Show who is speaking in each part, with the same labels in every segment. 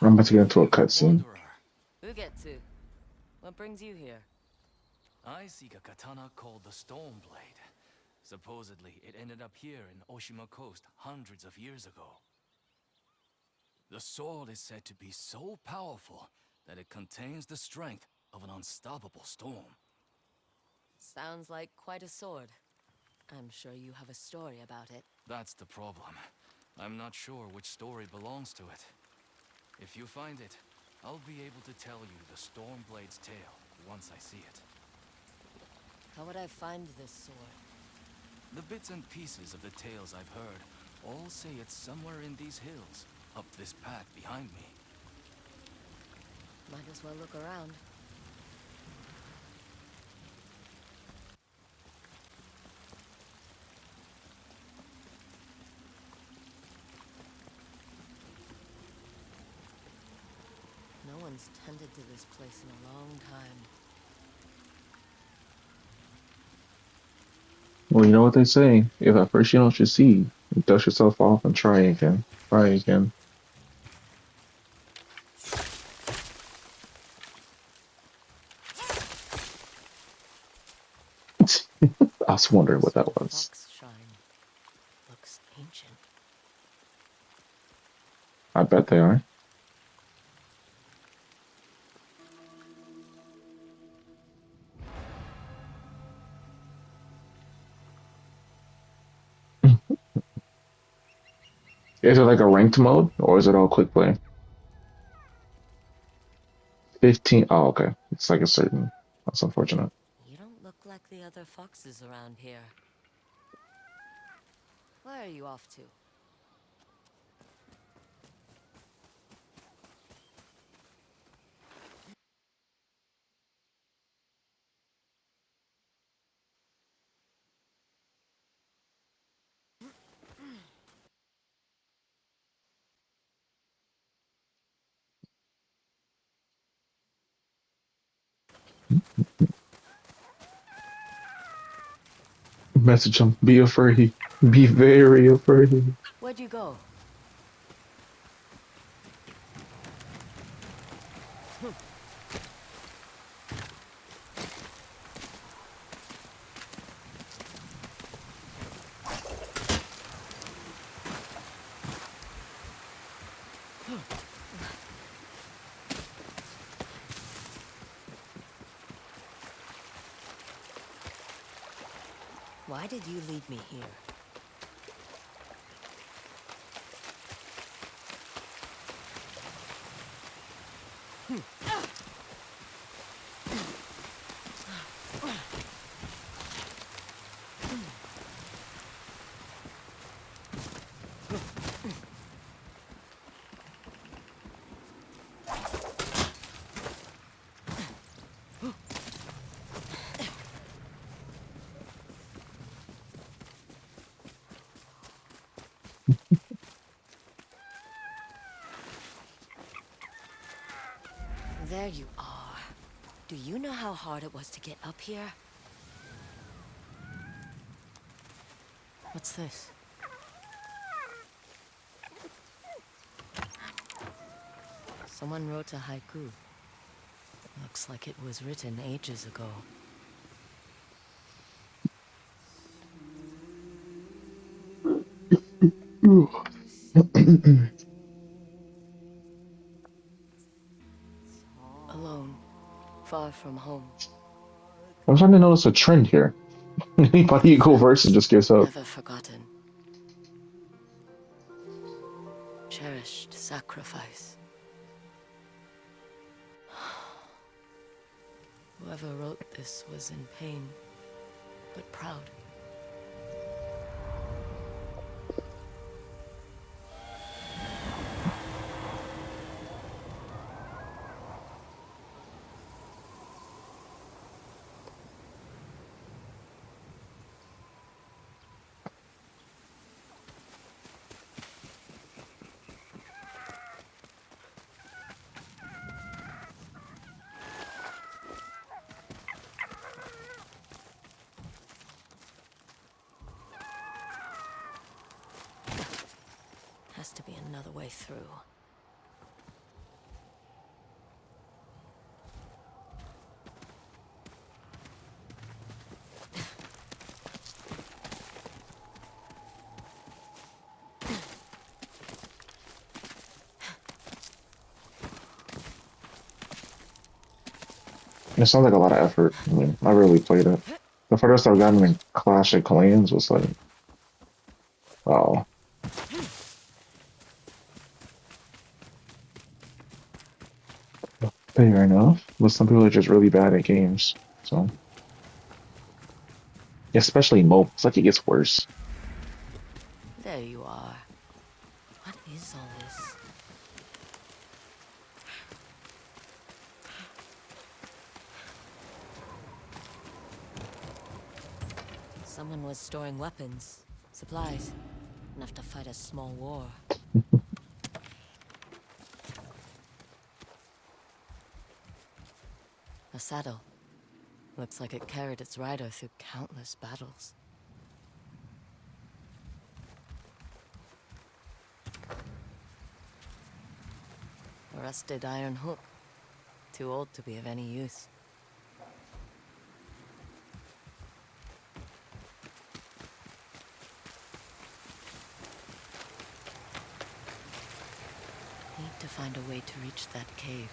Speaker 1: I'm about to get into a
Speaker 2: You
Speaker 1: cutscene.
Speaker 2: wanderer.
Speaker 3: Ugetsu, what brings you here?
Speaker 2: I seek a katana called the Stormblade. Supposedly, it ended up here in Oshima Coast hundreds of years ago. The sword is said to be so powerful that it contains the strength of an unstoppable storm.
Speaker 3: Sounds like quite a sword. I'm sure you have a story about it.
Speaker 2: That's the problem. I'm not sure which story belongs to it. If you find it, I'll be able to tell you the Stormblade's tale once I see it.
Speaker 3: How would I find this sword?
Speaker 2: The bits and pieces of the tales I've heard all say it's somewhere in these hills, up this path behind me.
Speaker 3: Might as well look around. No one's tended to this place in a long time.
Speaker 1: Well, you know what they say. If at first you don't succeed, you dust yourself off and try again. Try again. I was wondering what
Speaker 3: This
Speaker 1: that
Speaker 3: old
Speaker 1: was.
Speaker 3: fox shrine looks ancient.
Speaker 1: I bet they are. Is it like a ranked mode or is it all quick play? 15. Oh, okay. It's like a certain. That's unfortunate.
Speaker 3: You don't look like the other foxes around here. Where are you off to?
Speaker 1: Message them. Be afraid. Be very afraid.
Speaker 3: Where'd you go? Why did you lead me here? There you are. Do you know how hard it was to get up here? What's this? Someone wrote a haiku. Looks like it was written ages ago. Alone, far from home.
Speaker 1: I'm starting to notice a trend here. Anybody you go versus just gives up.
Speaker 3: Never forgotten. Cherished sacrifice. Whoever wrote this was in pain, but proud. Has to be another way through.
Speaker 1: It sounds like a lot of effort. I mean, I really played it. The furthest I've gotten in Clash of Clans was like, oh, fair enough. But some people are just really bad at games. So, especially mobile, it's like it gets worse.
Speaker 3: There you are. What is all this? Someone was storing weapons, supplies, enough to fight a small war. A saddle. Looks like it carried its rider through countless battles. A rusted iron hook. Too old to be of any use. Need to find a way to reach that cave.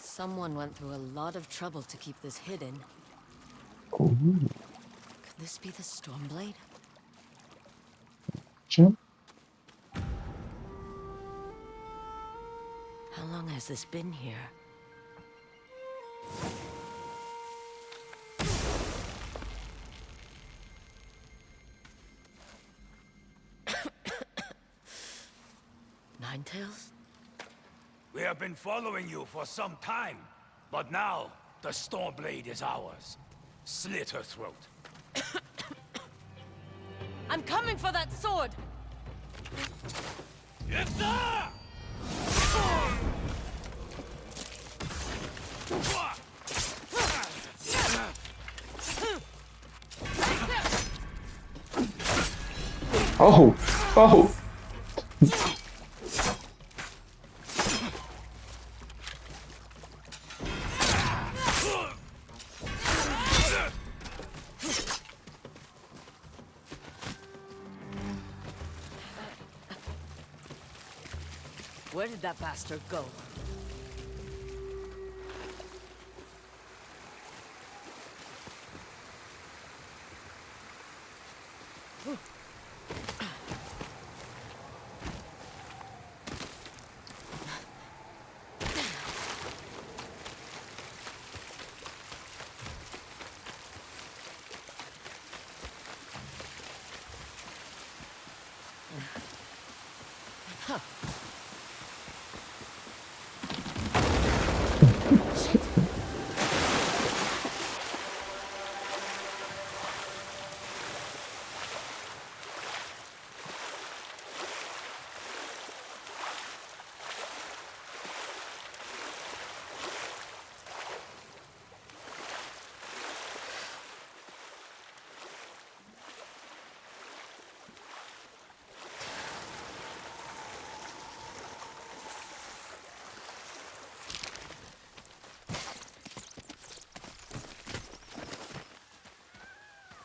Speaker 3: Someone went through a lot of trouble to keep this hidden.
Speaker 1: Ooh,
Speaker 3: Could this be the Stormblade?
Speaker 1: shit.
Speaker 3: How long has this been here? Ninetales?
Speaker 4: We have been following you for some time, but now the Stormblade is ours. Slit her throat.
Speaker 3: I'm coming for that sword!
Speaker 4: Yotei!
Speaker 1: Oh, oh.
Speaker 3: Where did that bastard go?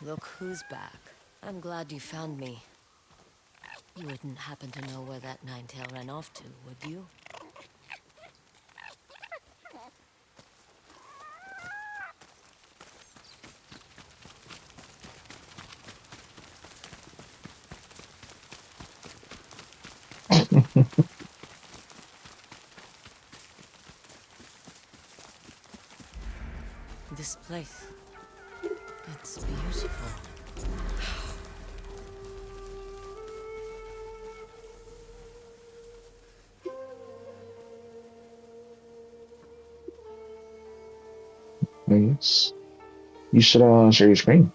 Speaker 3: Look who's back. I'm glad you found me. You wouldn't happen to know where that Ninetail ran off to, would you? This place. It's beautiful.
Speaker 1: Nice. You should share your screen.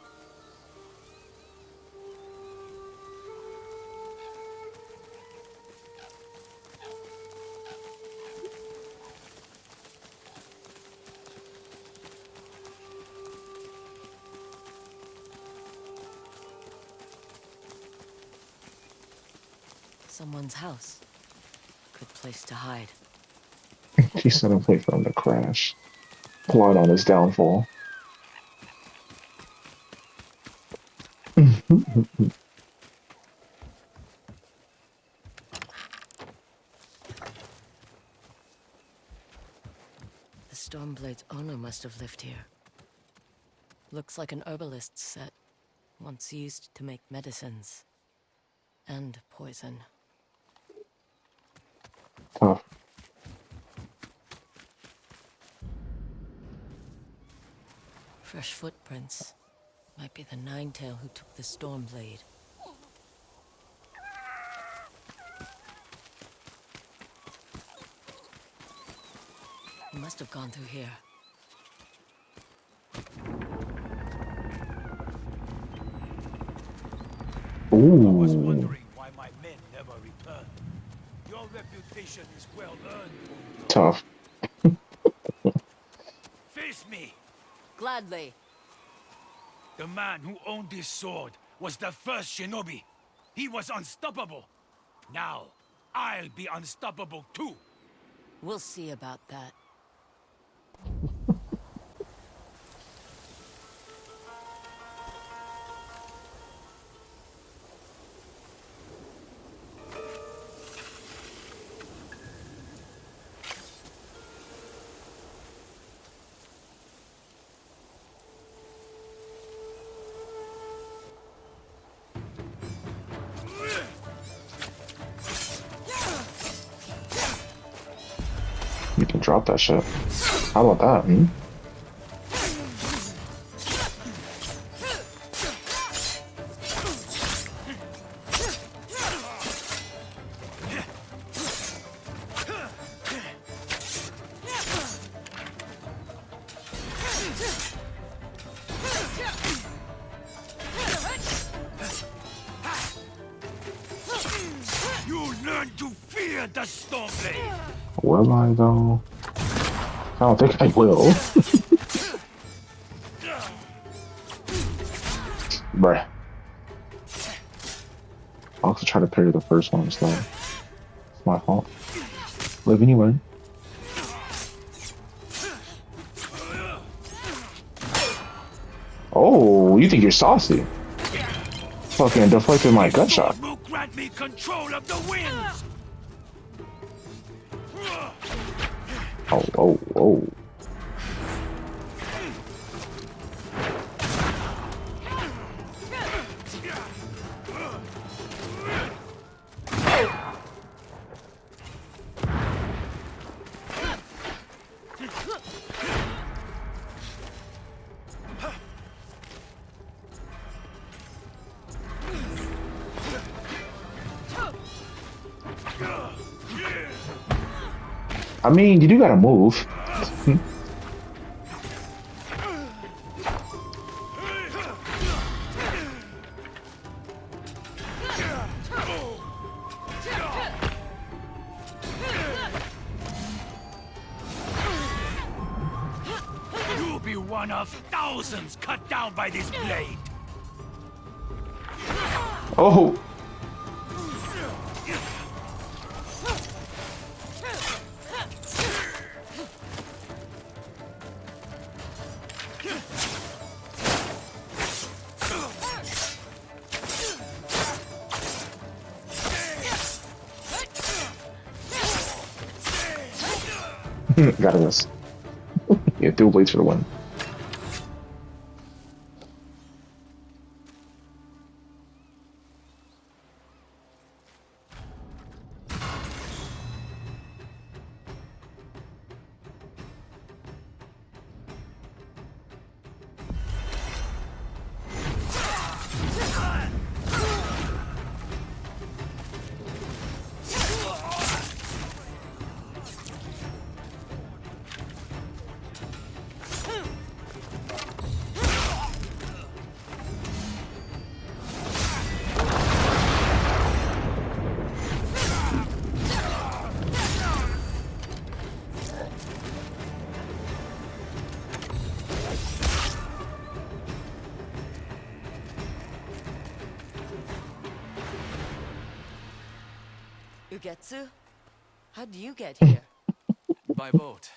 Speaker 3: Someone's house. Good place to hide.
Speaker 1: He set up wait for him to crash. Plot on his downfall.
Speaker 3: The Stormblade's owner must have lived here. Looks like an herbalist's set, once used to make medicines. And poison.
Speaker 1: Tough.
Speaker 3: Fresh footprints. Might be the Ninetail who took the Stormblade. He must have gone through here.
Speaker 4: I was
Speaker 1: Ooh.
Speaker 4: wondering why my men never returned. Your reputation is well earned.
Speaker 1: Tough.
Speaker 4: Face me!
Speaker 3: Gladly.
Speaker 4: The man who owned this sword was the first shinobi. He was unstoppable. Now, I'll be unstoppable too.
Speaker 3: We'll see about that.
Speaker 1: You can drop that shit. How about that, hmm?
Speaker 4: You learn to fear the Stormblade.
Speaker 1: Will I though? I don't think I will. Bruh. I'll also try to parry the first one instead. It's my fault. Live and you learn. Oh, you think you're saucy? Fucking deflected my gunshot.
Speaker 4: Will grant me control of the winds.
Speaker 1: Oh, oh, oh. I mean, you do gotta move.
Speaker 4: You'll be one of thousands cut down by this blade.
Speaker 1: Oh. Got this. Yeah, dual blades for the win.
Speaker 3: Ugetsu? How'd you get here?
Speaker 2: By boat.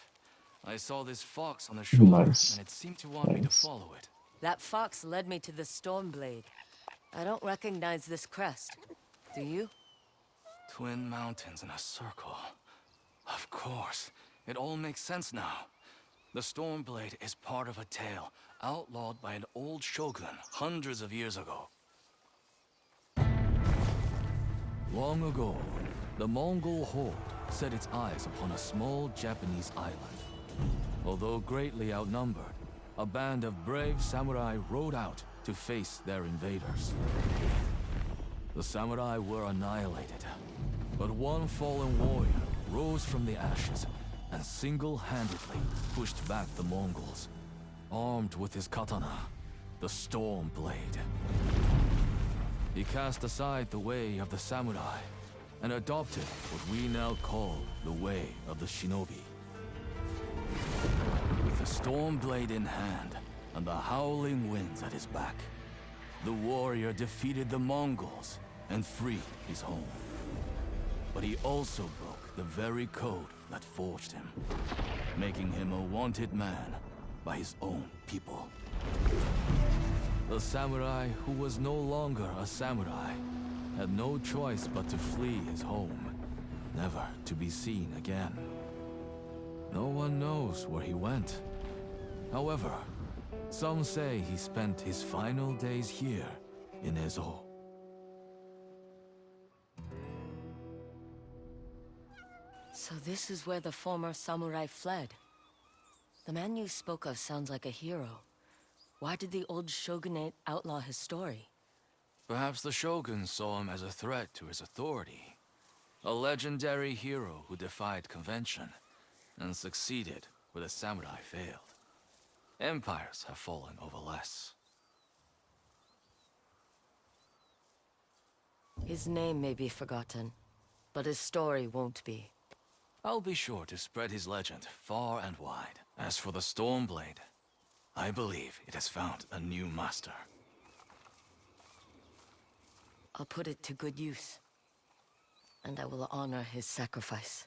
Speaker 2: I saw this fox on the shore,
Speaker 1: Nice.
Speaker 2: and it seemed to want me to
Speaker 1: Nice.
Speaker 2: follow it.
Speaker 3: That fox led me to the Stormblade. I don't recognize this crest. Do you?
Speaker 2: Twin mountains in a circle. Of course. It all makes sense now. The Stormblade is part of a tale outlawed by an old shogun hundreds of years ago. Long ago, the Mongol horde set its eyes upon a small Japanese island. Although greatly outnumbered, a band of brave samurai rode out to face their invaders. The samurai were annihilated, but one fallen warrior rose from the ashes and single-handedly pushed back the Mongols, armed with his katana, the Stormblade. He cast aside the way of the samurai and adopted what we now call the way of the shinobi. With the Stormblade in hand and the howling winds at his back, the warrior defeated the Mongols and freed his home. But he also broke the very code that forged him, making him a wanted man by his own people. The samurai who was no longer a samurai had no choice but to flee his home, never to be seen again. No one knows where he went. However, some say he spent his final days here in Ezo.
Speaker 3: So this is where the former samurai fled. The man you spoke of sounds like a hero. Why did the old shogunate outlaw his story?
Speaker 2: Perhaps the shogun saw him as a threat to his authority. A legendary hero who defied convention and succeeded where the samurai failed. Empires have fallen over less.
Speaker 3: His name may be forgotten, but his story won't be.
Speaker 2: I'll be sure to spread his legend far and wide. As for the Stormblade, I believe it has found a new master.
Speaker 3: I'll put it to good use. And I will honor his sacrifice.